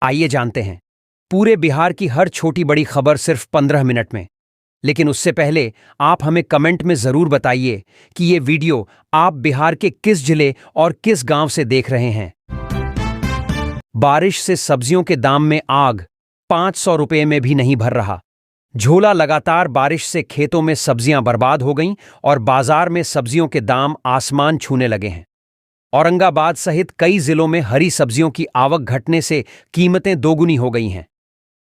आइए जानते हैं पूरे बिहार की हर छोटी बड़ी खबर सिर्फ 15 मिनट में। लेकिन उससे पहले आप हमें कमेंट में जरूर बताइए कि ये वीडियो आप बिहार के किस जिले और किस गांव से देख रहे हैं। बारिश से सब्जियों के दाम में आग, 500 रुपये में भी नहीं भर रहा। झोला लगातार बारिश से खेतों में सब्जियां बर्बाद हो गईं और बाजार में सब्जियों के दाम आसमान छूने लगे हैं। औरंगाबाद सहित कई जिलों में हरी सब्जियों की आवक घटने से कीमतें दोगुनी हो गई हैं।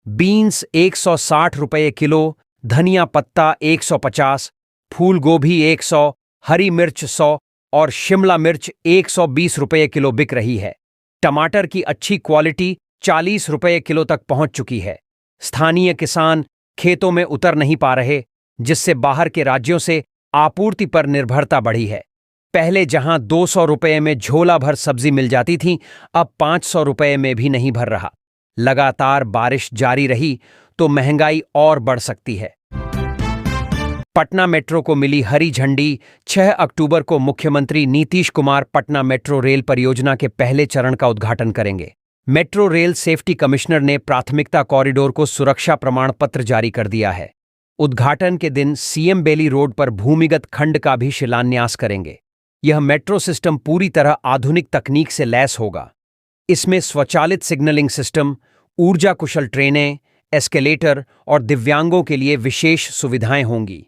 बीन्स 160 रुपये किलो, धनिया पत्ता 150, फूल गोभी 100, हरी मिर्च 100 और शिमला मिर्च 120 रुपये किलो बिक रही है। टमाटर की अच्छी क्वालिटी 40 रुपये किलो तक पहुंच चुकी है। स्थानीय किसान खेतों में उतर नहीं पा रहे, जिससे बाहर के राज्यों से आपूर्ति पर निर्भरता बढ़ी है। पहले जहां 200 रुपये में झोला भर सब्जी मिल जाती थी, अब 500 रुपये में भी नहीं भर रहा। लगातार बारिश जारी रही तो महंगाई और बढ़ सकती है। पटना मेट्रो को मिली हरी झंडी। 6 अक्टूबर को मुख्यमंत्री नीतीश कुमार पटना मेट्रो रेल परियोजना के पहले चरण का उद्घाटन करेंगे। मेट्रो रेल सेफ्टी कमिश्नर ने प्राथमिकता कॉरिडोर को सुरक्षा प्रमाण पत्र जारी कर दिया है। उद्घाटन के दिन सीएम बेली रोड पर भूमिगत खंड का भी शिलान्यास करेंगे। यह मेट्रो सिस्टम पूरी तरह आधुनिक तकनीक से लैस होगा। इसमें स्वचालित सिग्नलिंग सिस्टम, ऊर्जा कुशल ट्रेनें, एस्केलेटर और दिव्यांगों के लिए विशेष सुविधाएं होंगी।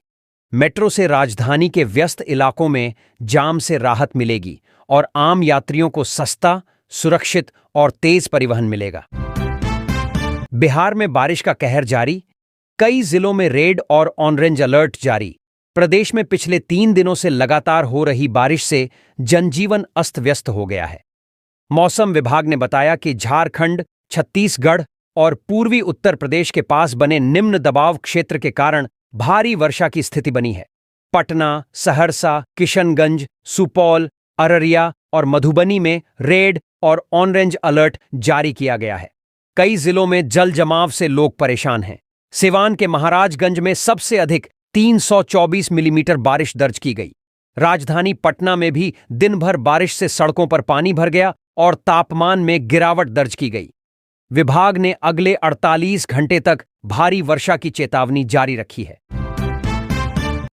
मेट्रो से राजधानी के व्यस्त इलाकों में जाम से राहत मिलेगी और आम यात्रियों को सस्ता, सुरक्षित और तेज परिवहन मिलेगा। बिहार में बारिश का कहर जारी। कई जिलों में रेड और ऑरेंज अलर्ट जारी। प्रदेश में पिछले 3 दिनों से लगातार हो रही बारिश से जनजीवन अस्त व्यस्त हो गया है। मौसम विभाग ने बताया कि झारखंड, छत्तीसगढ़ और पूर्वी उत्तर प्रदेश के पास बने निम्न दबाव क्षेत्र के कारण भारी वर्षा की स्थिति बनी है। पटना, सहरसा, किशनगंज, सुपौल, अररिया और मधुबनी में रेड और ऑरेंज अलर्ट जारी किया गया है। कई जिलों में जल जमाव से लोग परेशान हैं। सिवान के महाराजगंज में सबसे अधिक 324 मिलीमीटर बारिश दर्ज की गई। राजधानी पटना में भी दिन भर बारिश से सड़कों पर पानी भर गया और तापमान में गिरावट दर्ज की गई। विभाग ने अगले 48 घंटे तक भारी वर्षा की चेतावनी जारी रखी है।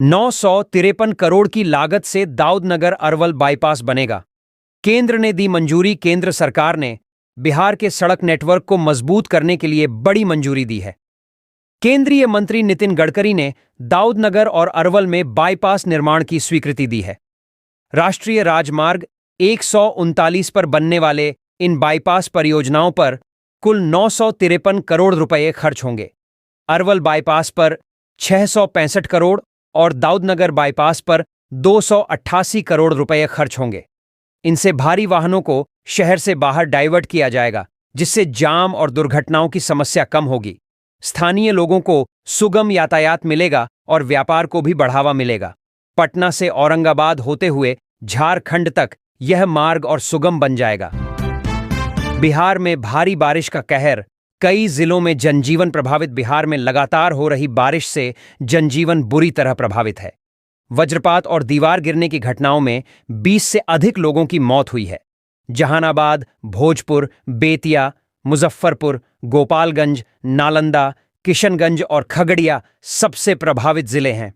953 करोड़ की लागत से दाऊदनगर अरवल बाईपास बनेगा। केंद्र ने दी मंजूरी। केंद्र सरकार ने बिहार के सड़क नेटवर्क को मजबूत करने के लिए बड़ी मंजूरी दी है। केंद्रीय मंत्री नितिन गडकरी ने दाऊदनगर और अरवल में बाईपास निर्माण की स्वीकृति दी है। राष्ट्रीय राजमार्ग 139 पर बनने वाले इन बाईपास परियोजनाओं पर कुल 953 करोड़ रुपए खर्च होंगे। अरवल बाईपास पर 665 करोड़ और दाऊदनगर बाईपास पर 288 करोड़ रुपए खर्च होंगे। इनसे भारी वाहनों को शहर से बाहर डाइवर्ट किया जाएगा, जिससे जाम और दुर्घटनाओं की समस्या कम होगी। स्थानीय लोगों को सुगम यातायात मिलेगा और व्यापार को भी बढ़ावा मिलेगा। पटना से औरंगाबाद होते हुए झारखंड तक यह मार्ग और सुगम बन जाएगा। बिहार में भारी बारिश का कहर। कई जिलों में जनजीवन प्रभावित। बिहार में लगातार हो रही बारिश से जनजीवन बुरी तरह प्रभावित है। वज्रपात और दीवार गिरने की घटनाओं में 20 से अधिक लोगों की मौत हुई है। जहानाबाद, भोजपुर, बेतिया, मुजफ्फरपुर, गोपालगंज, नालंदा, किशनगंज और खगड़िया सबसे प्रभावित जिले हैं।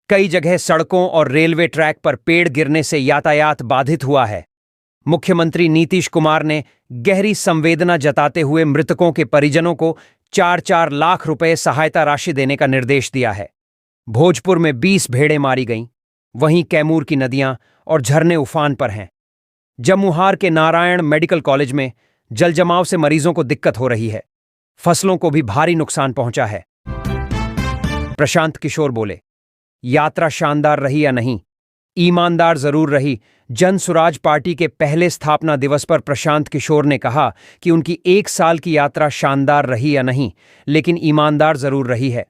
कई जगह सड़कों और रेलवे ट्रैक पर पेड़ गिरने से यातायात बाधित हुआ है। मुख्यमंत्री नीतीश कुमार ने गहरी संवेदना जताते हुए मृतकों के परिजनों को 4-4 लाख रुपए सहायता राशि देने का निर्देश दिया है। भोजपुर में 20 भेड़ें मारी गईं। वहीं कैमूर की नदियां और झरने उफान पर हैं। जमुहार के नारायण मेडिकल कॉलेज में जलजमाव से मरीजों को दिक्कत हो रही है। फसलों को भी भारी नुकसान पहुंचा है। प्रशांत किशोर बोले, यात्रा शानदार रही या नहीं? ईमानदार जरूर रही। जन सुराज पार्टी के पहले स्थापना दिवस पर प्रशांत किशोर ने कहा कि उनकी 1 साल की यात्रा शानदार रही या नहीं, लेकिन ईमानदार जरूर रही है।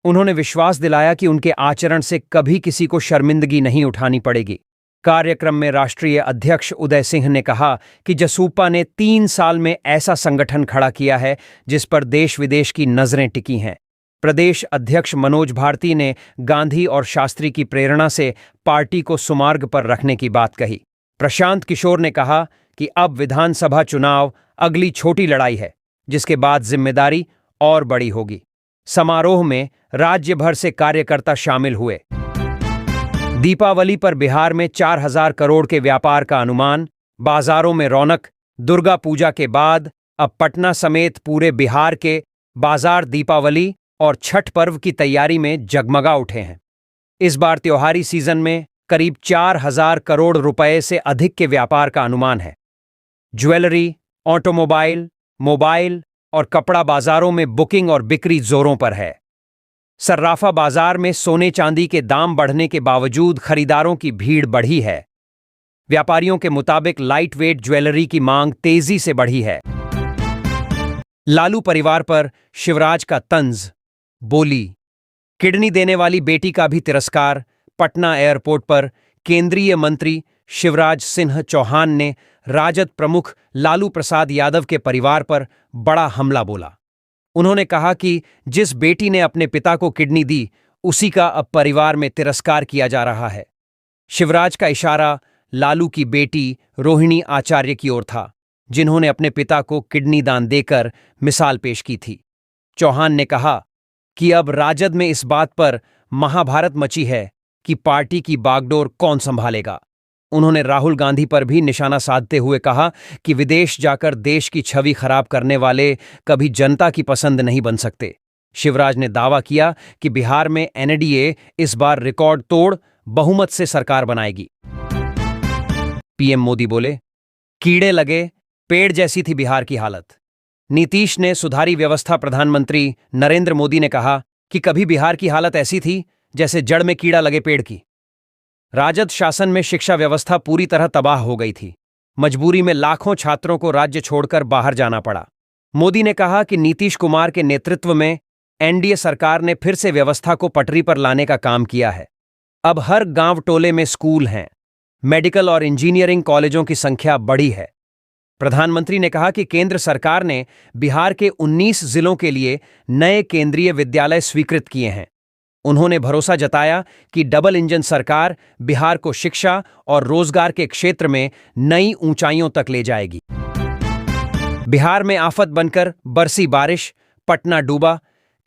उन्होंने विश्वास दिलाया कि उनके आचरण से कभी किसी को शर्मिंदगी नहीं उठानी पड़ेगी। कार्यक्रम में राष्ट्रीय अध्यक्ष उदय सिंह ने कहा कि जसूपा ने 3 साल में ऐसा संगठन खड़ा किया है जिस पर देश विदेश की नजरें टिकी हैं। प्रदेश अध्यक्ष मनोज भारती ने गांधी और शास्त्री की प्रेरणा से पार्टी को सुमार्ग पर रखने की बात कही। प्रशांत किशोर ने कहा कि अब विधानसभा चुनाव अगली छोटी लड़ाई है। जिसके बाद जिम्मेदारी और बड़ी होगी। समारोह में राज्य भर से कार्यकर्ता शामिल हुए। दीपावली पर बिहार में 4,000 करोड़ के व्यापार का अनुमान, बाजारों में रौनक। दुर्गा पूजा के बाद अब पटना समेत पूरे बिहार के बाजार दीपावली और छठ पर्व की तैयारी में जगमगा उठे हैं। इस बार त्योहारी सीजन में करीब 4,000 करोड़ रुपए से अधिक के व्यापार का अनुमान है। ज्वेलरी, ऑटोमोबाइल, मोबाइल और कपड़ा बाजारों में बुकिंग और बिक्री जोरों पर है। सर्राफा बाजार में सोने चांदी के दाम बढ़ने के बावजूद खरीदारों की भीड़ बढ़ी है। व्यापारियों के मुताबिक लाइट वेट ज्वेलरी की मांग तेजी से बढ़ी है। लालू परिवार पर शिवराज का तंज, बोली। किडनी देने वाली बेटी का भी तिरस्कार। पटना एयरपोर्ट पर केंद्रीय मंत्री शिवराज सिंह चौहान ने राजद प्रमुख लालू प्रसाद यादव के परिवार पर बड़ा हमला बोला। उन्होंने कहा कि जिस बेटी ने अपने पिता को किडनी दी, उसी का अब परिवार में तिरस्कार किया जा रहा है। शिवराज का इशारा लालू की बेटी रोहिणी आचार्य की ओर था, जिन्होंने अपने पिता को किडनी दान देकर मिसाल पेश की थी। चौहान ने कहा कि अब राजद में इस बात पर महाभारत मची है कि पार्टी की बागडोर कौन संभालेगा। उन्होंने राहुल गांधी पर भी निशाना साधते हुए कहा कि विदेश जाकर देश की छवि खराब करने वाले कभी जनता की पसंद नहीं बन सकते। शिवराज ने दावा किया कि बिहार में एनडीए इस बार रिकॉर्ड तोड़ बहुमत से सरकार बनाएगी। पीएम मोदी बोले, कीड़े लगे पेड़ जैसी थी बिहार की हालत। नीतीश ने सुधारी व्यवस्था। प्रधानमंत्री नरेंद्र मोदी ने कहा कि कभी बिहार की हालत ऐसी थी जैसे जड़ में कीड़ा लगे पेड़ की। राजद शासन में शिक्षा व्यवस्था पूरी तरह तबाह हो गई थी। मजबूरी में लाखों छात्रों को राज्य छोड़कर बाहर जाना पड़ा। मोदी ने कहा कि नीतीश कुमार के नेतृत्व में एनडीए सरकार ने फिर से व्यवस्था को पटरी पर लाने का काम किया है। अब हर गांव टोले में स्कूल हैं। मेडिकल और इंजीनियरिंग कॉलेजों की संख्या बढ़ी है। प्रधानमंत्री ने कहा कि केंद्र सरकार ने बिहार के 19 जिलों के लिए नए केंद्रीय विद्यालय स्वीकृत किए हैं। उन्होंने भरोसा जताया कि डबल इंजन सरकार बिहार को शिक्षा और रोजगार के क्षेत्र में नई ऊंचाइयों तक ले जाएगी। बिहार में आफत बनकर बरसी बारिश, पटना डूबा।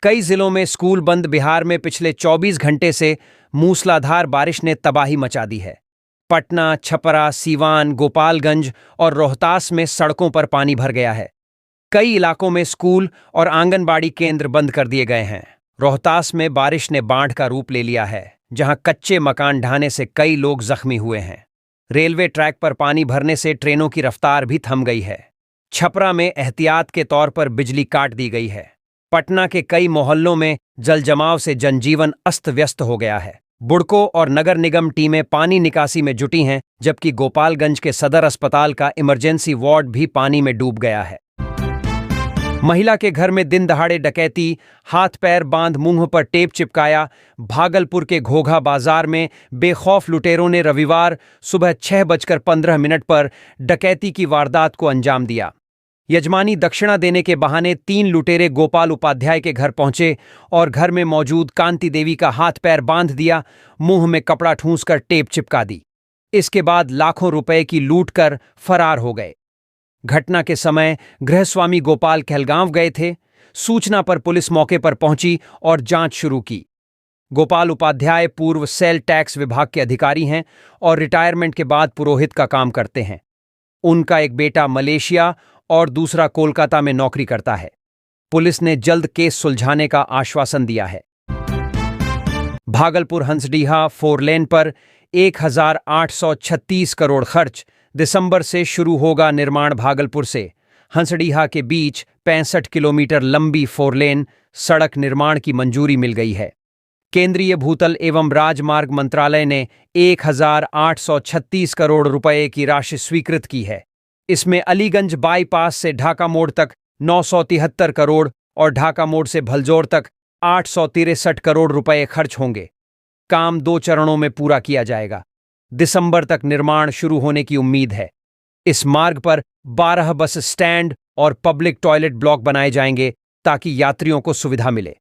कई जिलों में स्कूल बंद। बिहार में पिछले 24 घंटे से मूसलाधार बारिश ने तबाही मचा दी है। पटना, छपरा, सीवान, गोपालगंज और रोहतास में सड़कों पर पानी भर गया है। कई इलाकों में स्कूल और आंगनबाड़ी केंद्र बंद कर दिए गए हैं। रोहतास में बारिश ने बाढ़ का रूप ले लिया है, जहां कच्चे मकान ढहने से कई लोग जख्मी हुए हैं। रेलवे ट्रैक पर पानी भरने से ट्रेनों की रफ्तार भी थम गई है। छपरा में एहतियात के तौर पर बिजली काट दी गई है। पटना के कई मोहल्लों में जलजमाव से जनजीवन अस्त व्यस्त हो गया है। बुडको और नगर निगम टीमें पानी निकासी में जुटी हैं, जबकि गोपालगंज के सदर अस्पताल का इमरजेंसी वार्ड भी पानी में डूब गया है। महिला के घर में दिन दहाड़े डकैती, हाथ पैर बांध मुंह पर टेप चिपकाया। भागलपुर के घोघा बाजार में बेखौफ लुटेरों ने रविवार सुबह 6:15 पर डकैती की वारदात को अंजाम दिया। यजमानी दक्षिणा देने के बहाने 3 लुटेरे गोपाल उपाध्याय के घर पहुंचे और घर में मौजूद कांति देवी का हाथ पैर बांध दिया, मुंह में कपड़ा ठूंसकर टेप चिपका दी। इसके बाद लाखों रुपए की लूट कर फरार हो गए। घटना के समय गृहस्वामी गोपाल कहलगांव गए थे। सूचना पर पुलिस मौके पर पहुंची और जांच शुरू की। गोपाल उपाध्याय पूर्व सेल टैक्स विभाग के अधिकारी हैं और रिटायरमेंट के बाद पुरोहित का काम करते हैं। उनका एक बेटा मलेशिया और दूसरा कोलकाता में नौकरी करता है। पुलिस ने जल्द केस सुलझाने का आश्वासन दिया है। भागलपुर हंसडीहा 4 लेन पर 1,836 करोड़ खर्च। दिसंबर से शुरू होगा निर्माण। भागलपुर से हंसडीहा के बीच 65 किलोमीटर लंबी 4 लेन सड़क निर्माण की मंजूरी मिल गई है। केंद्रीय भूतल एवं राजमार्ग मंत्रालय ने 1,836 करोड़ रुपए की राशि स्वीकृत की है। इसमें अलीगंज बाईपास से ढाका मोड़ तक 973 करोड़ और ढाका मोड़ से भलजोर तक 863 करोड़ रुपए खर्च होंगे। काम 2 चरणों में पूरा किया जाएगा। दिसंबर तक निर्माण शुरू होने की उम्मीद है। इस मार्ग पर 12 बस स्टैंड और पब्लिक टॉयलेट ब्लॉक बनाए जाएंगे ताकि यात्रियों को सुविधा मिले।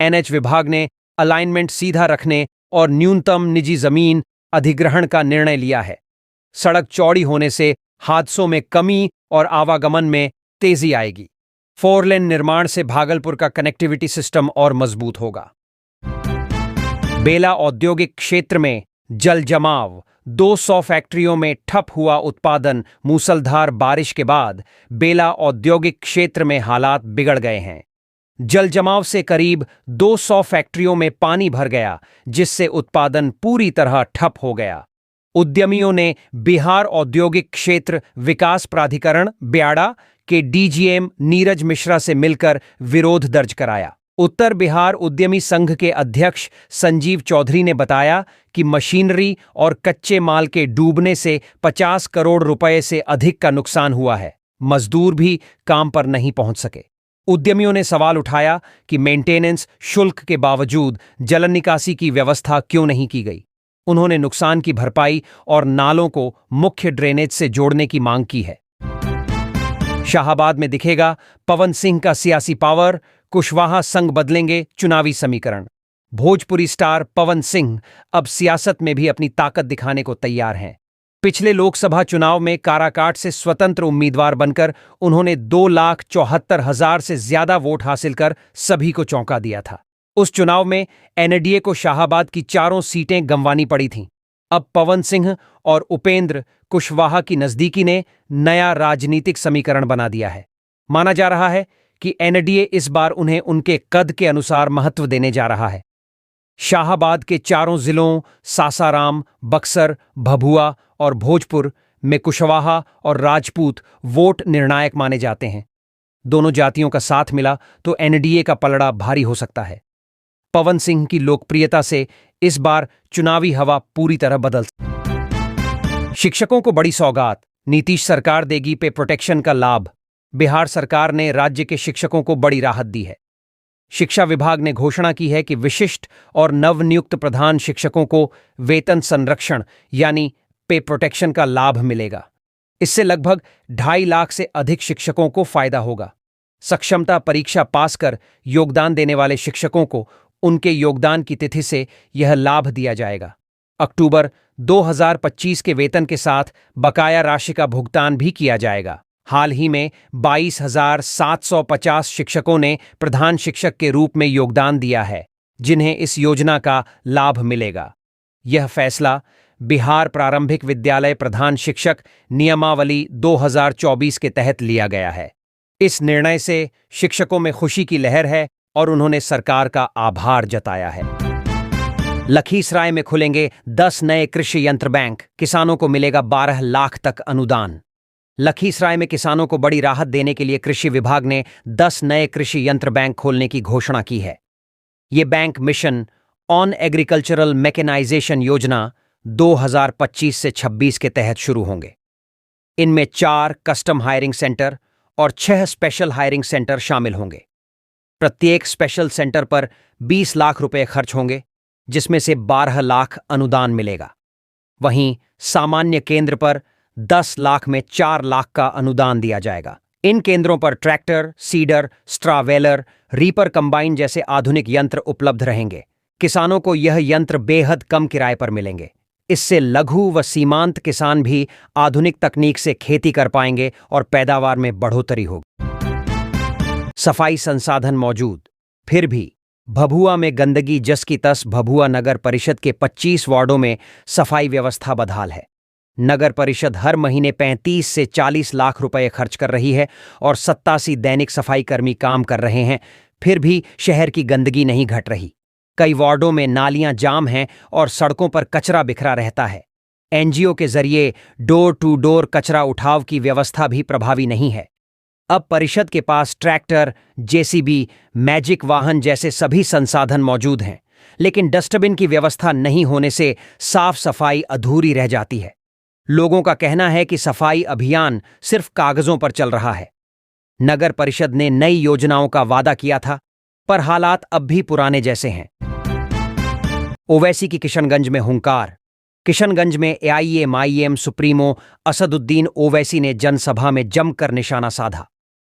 एनएच विभाग ने अलाइनमेंट सीधा रखने और न्यूनतम निजी जमीन अधिग्रहण का निर्णय लिया है। सड़क चौड़ी होने से हादसों में कमी और आवागमन में तेजी आएगी। 4 लेन निर्माण से भागलपुर का कनेक्टिविटी सिस्टम और मजबूत होगा। बेला औद्योगिक क्षेत्र में जल जमाव, 200 फैक्ट्रियों में ठप हुआ उत्पादन। मूसलधार बारिश के बाद बेला औद्योगिक क्षेत्र में हालात बिगड़ गए हैं। जल जमाव से करीब 200 फैक्ट्रियों में पानी भर गया, जिससे उत्पादन पूरी तरह ठप हो गया। उद्यमियों ने बिहार औद्योगिक क्षेत्र विकास प्राधिकरण ब्याडा के डीजीएम नीरज मिश्रा से मिलकर विरोध दर्ज कराया। उत्तर बिहार उद्यमी संघ के अध्यक्ष संजीव चौधरी ने बताया कि मशीनरी और कच्चे माल के डूबने से 50 करोड़ रुपए से अधिक का नुकसान हुआ है। मजदूर भी काम पर नहीं पहुंच सके। उद्यमियों ने सवाल उठाया कि मेंटेनेंस शुल्क के बावजूद जल निकासी की व्यवस्था क्यों नहीं की गई। उन्होंने नुकसान की भरपाई और नालों को मुख्य ड्रेनेज से जोड़ने की मांग की है। शाहाबाद में दिखेगा पवन सिंह का सियासी पावर, कुशवाहा संग बदलेंगे चुनावी समीकरण। भोजपुरी स्टार पवन सिंह अब सियासत में भी अपनी ताकत दिखाने को तैयार हैं। पिछले लोकसभा चुनाव में काराकाट से स्वतंत्र उम्मीदवार बनकर उन्होंने 2,74,000 से ज्यादा वोट हासिल कर सभी को चौंका दिया था। उस चुनाव में एनडीए को शाहाबाद की 4 सीटें गंवानी पड़ी थीं। अब पवन सिंह और उपेंद्र कुशवाहा की नजदीकी ने नया राजनीतिक समीकरण बना दिया है। माना जा रहा है कि एनडीए इस बार उन्हें उनके कद के अनुसार महत्व देने जा रहा है। शाहाबाद के 4 जिलों सासाराम, बक्सर, भभुआ और भोजपुर में कुशवाहा और राजपूत वोट निर्णायक माने जाते हैं। दोनों जातियों का साथ मिला तो एनडीए का पलड़ा भारी हो सकता है। पवन सिंह की लोकप्रियता से इस बार चुनावी हवा पूरी तरह बदल। शिक्षकों को बड़ी सौगात, नीतीश सरकार देगी पे प्रोटेक्शन का लाभ। बिहार सरकार ने राज्य के शिक्षकों को बड़ी राहत दी है। शिक्षा विभाग ने घोषणा की है कि विशिष्ट और नवनियुक्त प्रधान शिक्षकों को वेतन संरक्षण यानी पे प्रोटेक्शन का लाभ मिलेगा। इससे लगभग 2.5 लाख से अधिक शिक्षकों को फायदा होगा। सक्षमता परीक्षा पास कर योगदान देने वाले शिक्षकों को उनके योगदान की तिथि से यह लाभ दिया जाएगा। अक्टूबर 2025 के वेतन के साथ बकाया राशि का भुगतान भी किया जाएगा। हाल ही में 22,750 शिक्षकों ने प्रधान शिक्षक के रूप में योगदान दिया है, जिन्हें इस योजना का लाभ मिलेगा। यह फैसला बिहार प्रारंभिक विद्यालय प्रधान शिक्षक नियमावली 2024 के तहत लिया गया है। इस निर्णय से शिक्षकों में खुशी की लहर है और उन्होंने सरकार का आभार जताया है। लखीसराय में खुलेंगे 10 नए कृषि यंत्र बैंक, किसानों को मिलेगा 12 लाख तक अनुदान। लखीसराय में किसानों को बड़ी राहत देने के लिए कृषि विभाग ने 10 नए कृषि यंत्र बैंक खोलने की घोषणा की है। ये bank mission on agricultural mechanisation योजना 2025 से 26 के तहत शुरू होंगे। इनमें 4 कस्टम हायरिंग सेंटर और 6 स्पेशल हायरिंग सेंटर शामिल होंगे। प्रत्येक स्पेशल सेंटर पर 20 लाख रुपए खर्च होंगे, जिसमें से 12 लाख अनुदान मिलेगा। वहीं सामान्य केंद्र पर 10 लाख में 4 लाख का अनुदान दिया जाएगा। इन केंद्रों पर ट्रैक्टर, सीडर, स्ट्रावेलर, रीपर कंबाइन जैसे आधुनिक यंत्र उपलब्ध रहेंगे। किसानों को यह यंत्र बेहद कम किराए पर मिलेंगे। इससे लघु व सीमांत किसान भी आधुनिक तकनीक से खेती कर पाएंगे और पैदावार में बढ़ोतरी होगी। सफाई संसाधन मौजूद, फिर भी भभुआ में गंदगी जस की तस। भभुआ नगर परिषद के 25 वार्डों में सफाई व्यवस्था बदहाल है। नगर परिषद हर महीने 35 से 40 लाख रुपए खर्च कर रही है और 87 दैनिक सफाई कर्मी काम कर रहे हैं, फिर भी शहर की गंदगी नहीं घट रही। कई वार्डों में नालियां जाम हैं और सड़कों पर कचरा बिखरा रहता है। एनजीओ के जरिए डोर टू डोर कचरा उठाव की व्यवस्था भी प्रभावी नहीं है। अब परिषद के पास ट्रैक्टर, जेसीबी, मैजिक वाहन जैसे सभी संसाधन मौजूद हैं, लेकिन डस्टबिन की व्यवस्था नहीं होने से साफ सफाई अधूरी रह जाती है। लोगों का कहना है कि सफाई अभियान सिर्फ कागजों पर चल रहा है। नगर परिषद ने नई योजनाओं का वादा किया था, पर हालात अब भी पुराने जैसे हैं। ओवैसी की किशनगंज में हुंकार। किशनगंज में एआईएमआईएम सुप्रीमो असदुद्दीन ओवैसी ने जनसभा में जमकर निशाना साधा।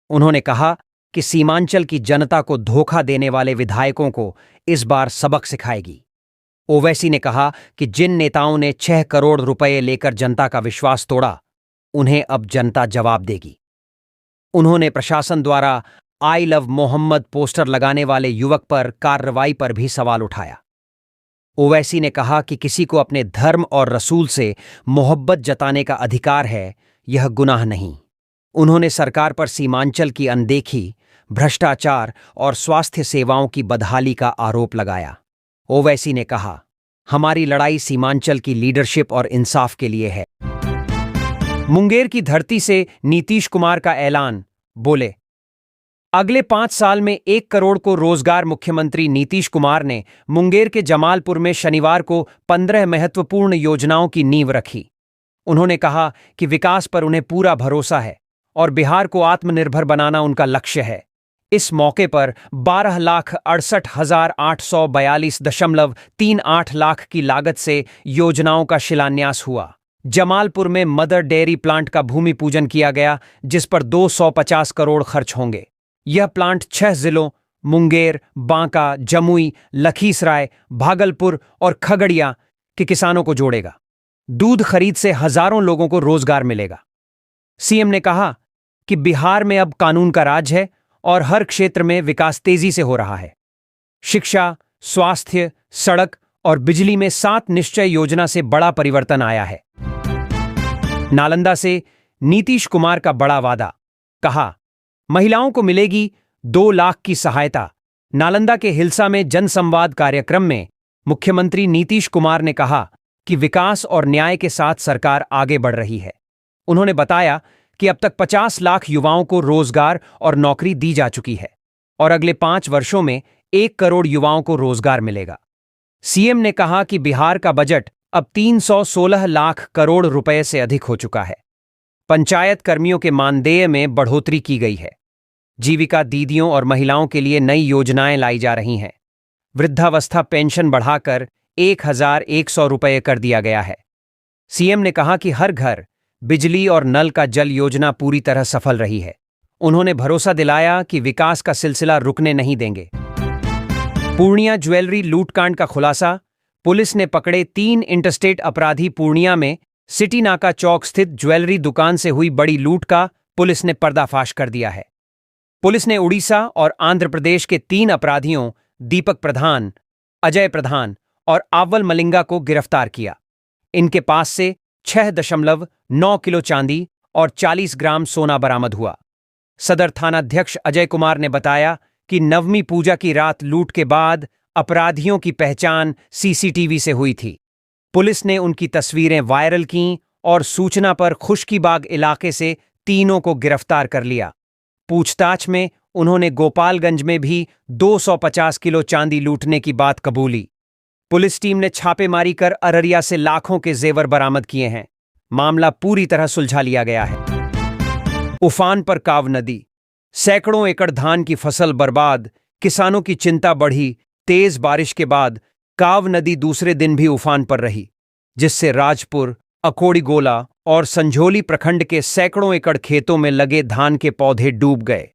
उन्होंने कहा कि सीमांचल की जनता को धोखा देने वाले विधायकों को इस बार सबक सिखाएगी। ओवैसी ने कहा कि जिन नेताओं ने 6 करोड़ रुपए लेकर जनता का विश्वास तोड़ा, उन्हें अब जनता जवाब देगी। उन्होंने प्रशासन द्वारा आई लव मोहम्मद पोस्टर लगाने वाले युवक पर कार्रवाई पर भी सवाल उठाया। ओवैसी ने कहा कि किसी को अपने धर्म और रसूल से मोहब्बत जताने का अधिकार है, यह गुनाह नहीं। उन्होंने सरकार पर सीमांचल की अनदेखी, भ्रष्टाचार और स्वास्थ्य सेवाओं की बदहाली का आरोप लगाया। ओवैसी ने कहा, हमारी लड़ाई सीमांचल की लीडरशिप और इंसाफ के लिए है। मुंगेर की धरती से नीतीश कुमार का ऐलान, बोले, अगले 5 साल में 1 करोड़ को रोजगार। मुख्यमंत्री नीतीश कुमार ने मुंगेर के जमालपुर में शनिवार को 15 महत्वपूर्ण योजनाओं की नींव रखी। उन्होंने कहा कि विकास पर उन्हें पूरा भरोसा है और बिहार को आत्मनिर्भर बनाना उनका लक्ष्य है। इस मौके पर 12,68,842.38 लाख की लागत से योजनाओं का शिलान्यास हुआ। जमालपुर में मदर डेयरी प्लांट का भूमि पूजन किया गया, जिस पर 250 करोड़ खर्च होंगे। यह प्लांट 6 जिलों मुंगेर, बांका, जमुई, लखीसराय, भागलपुर और खगड़िया के किसानों को जोड़ेगा। दूध खरीद से हजारों लोगों को रोजगार मिलेगा। सीएम ने कहा कि बिहार में अब कानून का राज है और हर क्षेत्र में विकास तेजी से हो रहा है। शिक्षा, स्वास्थ्य, सड़क और बिजली में 7 निश्चय योजना से बड़ा परिवर्तन आया है। नालंदा से नीतीश कुमार का बड़ा वादा, कहा, महिलाओं को मिलेगी 2 लाख की सहायता। नालंदा के हिल्सा में जनसंवाद कार्यक्रम में मुख्यमंत्री नीतीश कुमार ने कहा कि विकास और न्याय के साथ सरकार आगे बढ़ रही है। उन्होंने बताया कि अब तक 50 लाख युवाओं को रोजगार और नौकरी दी जा चुकी है और अगले 5 वर्षों में 1 करोड़ युवाओं को रोजगार मिलेगा। सीएम ने कहा कि बिहार का बजट अब 316 लाख करोड़ रुपए से अधिक हो चुका है। पंचायत कर्मियों के मानदेय में बढ़ोतरी की गई है। जीविका दीदियों और महिलाओं के लिए नई योजनाएं लाई जा रही हैं। वृद्धावस्था पेंशन बढ़ाकर 1,100 रुपये कर दिया गया है। सीएम ने कहा कि हर घर बिजली और नल का जल योजना पूरी तरह सफल रही है। उन्होंने भरोसा दिलाया कि विकास का सिलसिला रुकने नहीं देंगे। पूर्णिया ज्वेलरी लूटकांड का खुलासा, पुलिस ने पकड़े 3 इंटरस्टेट अपराधी। पूर्णिया में सिटी नाका चौक स्थित ज्वेलरी दुकान से हुई बड़ी लूट का पुलिस ने पर्दाफाश कर दिया है। पुलिस ने उड़ीसा और आंध्र प्रदेश के 3 अपराधियों दीपक प्रधान, अजय प्रधान और आवल मलिंगा को गिरफ्तार किया। इनके पास से 6.9 किलो चांदी और 40 ग्राम सोना बरामद हुआ। सदर थानाध्यक्ष अजय कुमार ने बताया कि नवमी पूजा की रात लूट के बाद अपराधियों की पहचान सीसीटीवी से हुई थी। पुलिस ने उनकी तस्वीरें वायरल कीं और सूचना पर खुशकीबाग इलाके से तीनों को गिरफ्तार कर लिया। पूछताछ में उन्होंने गोपालगंज में भी 250 किलो चांदी लूटने की बात कबूली। पुलिस टीम ने छापेमारी कर अररिया से लाखों के जेवर बरामद किए हैं। मामला पूरी तरह सुलझा लिया गया है। उफान पर काव नदी, सैकड़ों एकड़ धान की फसल बर्बाद, किसानों की चिंता बढ़ी। तेज बारिश के बाद काव नदी दूसरे दिन भी उफान पर रही, जिससे राजपुर, अकोड़ीगोला और संझोली प्रखंड के सैकड़ों एकड़ खेतों में लगे धान के पौधे डूब गए।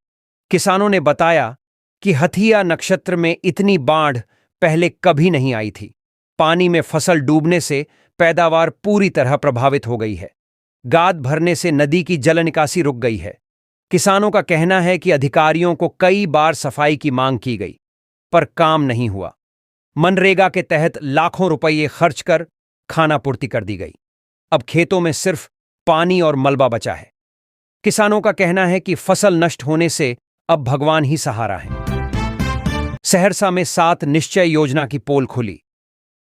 किसानों ने बताया कि हथिया नक्षत्र में इतनी बाढ़ पहले कभी नहीं आई थी। पानी में फसल डूबने से पैदावार पूरी तरह प्रभावित हो गई है। गाद भरने से नदी की जल निकासी रुक गई है। किसानों का कहना है कि अधिकारियों को कई बार सफाई की मांग की गई, पर काम नहीं हुआ। मनरेगा के तहत लाखों रुपये खर्च कर खानापूर्ति कर दी गई। अब खेतों में सिर्फ पानी और मलबा बचा है। किसानों का कहना है कि फसल नष्ट होने से अब भगवान ही सहारा है। सहरसा में 7 निश्चय योजना की पोल खुली।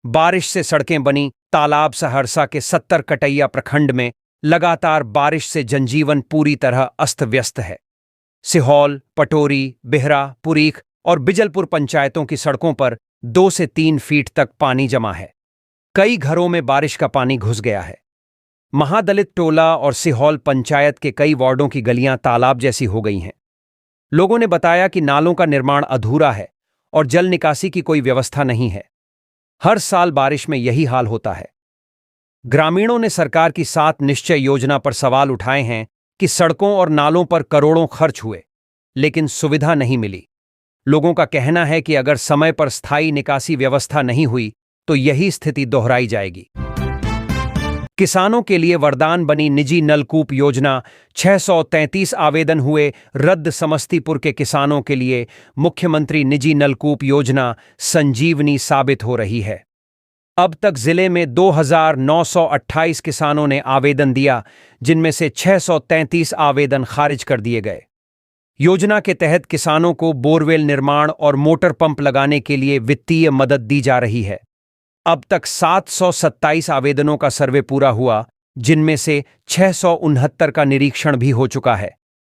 बारिश से सड़कें बनी। तालाब सहरसा के 70 कटैया प्रखंड में लगातार बारिश से जनजीवन पूरी तरह अस्त व्यस्त है। सिहौल, पटोरी, बेहरा, पुरीख और बिजलपुर पंचायतों की सड़कों पर 2 से 3 फीट तक पानी जमा है। कई घरों में बारिश का पानी घुस गया है। महादलित टोला और सिहौल पंचायत के कई वार्डों की गलियां तालाब जैसी हो गई हैं। लोगों ने बताया कि नालों का निर्माण अधूरा है और जल निकासी की कोई व्यवस्था नहीं है। हर साल बारिश में यही हाल होता है। ग्रामीणों ने सरकार की 7 निश्चय योजना पर सवाल उठाए हैं कि सड़कों और नालों पर करोड़ों खर्च हुए, लेकिन सुविधा नहीं मिली। लोगों का कहना है कि अगर समय पर स्थायी निकासी व्यवस्था नहीं हुई तो यही स्थिति दोहराई जाएगी। किसानों के लिए वरदान बनी निजी नलकूप योजना। 633 आवेदन हुए रद्द। समस्तीपुर के किसानों के लिए मुख्यमंत्री निजी नलकूप योजना संजीवनी साबित हो रही है। अब तक जिले में 2,928 किसानों ने आवेदन दिया, जिनमें से 633 आवेदन खारिज कर दिए गए। योजना के तहत किसानों को बोरवेल निर्माण और मोटर पंप लगाने के लिए वित्तीय मदद दी जा रही है। अब तक 727 आवेदनों का सर्वे पूरा हुआ, जिनमें से 669 का निरीक्षण भी हो चुका है।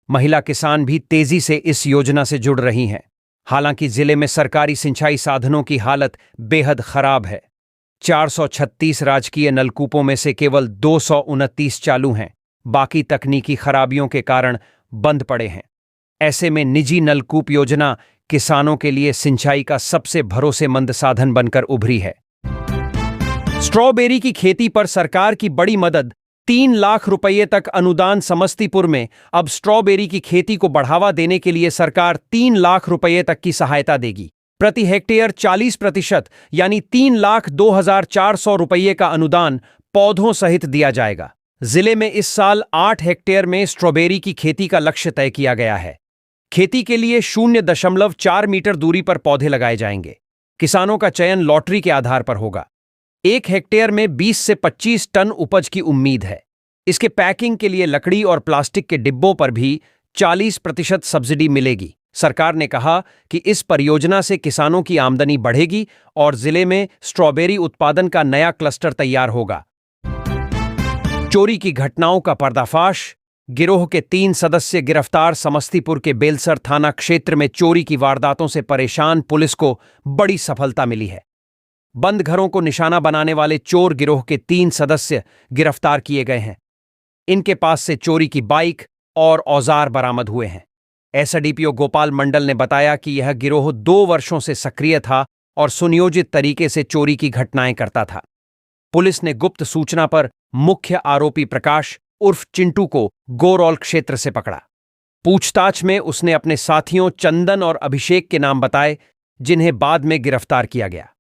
महिला किसान भी तेजी से इस योजना से जुड़ रही हैं। हालांकि जिले में सरकारी सिंचाई साधनों की हालत बेहद खराब है। 436 राजकीय नलकूपों में से केवल 229 चालू हैं, बाकी तकनीकी खराबियों के कारण बंद पड़े हैं। ऐसे में निजी नलकूप योजना किसानों के लिए सिंचाई का सबसे भरोसेमंद साधन बनकर उभरी है। स्ट्रॉबेरी की खेती पर सरकार की बड़ी मदद। 3 लाख रुपये तक अनुदान। समस्तीपुर में अब स्ट्रॉबेरी की खेती को बढ़ावा देने के लिए सरकार 3 लाख रुपये तक की सहायता देगी। प्रति हेक्टेयर 40% यानी 3,02,400 रुपये का अनुदान पौधों सहित दिया जाएगा। जिले में इस साल 8 हेक्टेयर में स्ट्रॉबेरी की खेती का लक्ष्य तय किया गया है। खेती के लिए 0.4 मीटर दूरी पर पौधे लगाए जाएंगे। किसानों का चयन लॉटरी के आधार पर होगा। 1 हेक्टेयर में 20 से 25 टन उपज की उम्मीद है। इसके पैकिंग के लिए लकड़ी और प्लास्टिक के डिब्बों पर भी 40% सब्सिडी मिलेगी। सरकार ने कहा कि इस परियोजना से किसानों की आमदनी बढ़ेगी और जिले में स्ट्रॉबेरी उत्पादन का नया क्लस्टर तैयार होगा। चोरी की घटनाओं का पर्दाफाश। गिरोह के 3 सदस्य गिरफ्तार। समस्तीपुर के बेलसर थाना क्षेत्र में चोरी की वारदातों से परेशान पुलिस को बड़ी सफलता मिली है। बंद घरों को निशाना बनाने वाले चोर गिरोह के 3 सदस्य गिरफ्तार किए गए हैं। इनके पास से चोरी की बाइक और औजार बरामद हुए हैं। एसडीपीओ गोपाल मंडल ने बताया कि यह गिरोह 2 वर्षों से सक्रिय था और सुनियोजित तरीके से चोरी की घटनाएं करता था। पुलिस ने गुप्त सूचना पर मुख्य आरोपी प्रकाश उर्फ चिंटू को गोरौल क्षेत्र से पकड़ा। पूछताछ में उसने अपने साथियों चंदन और अभिषेक के नाम बताए, जिन्हें बाद में गिरफ्तार किया गया।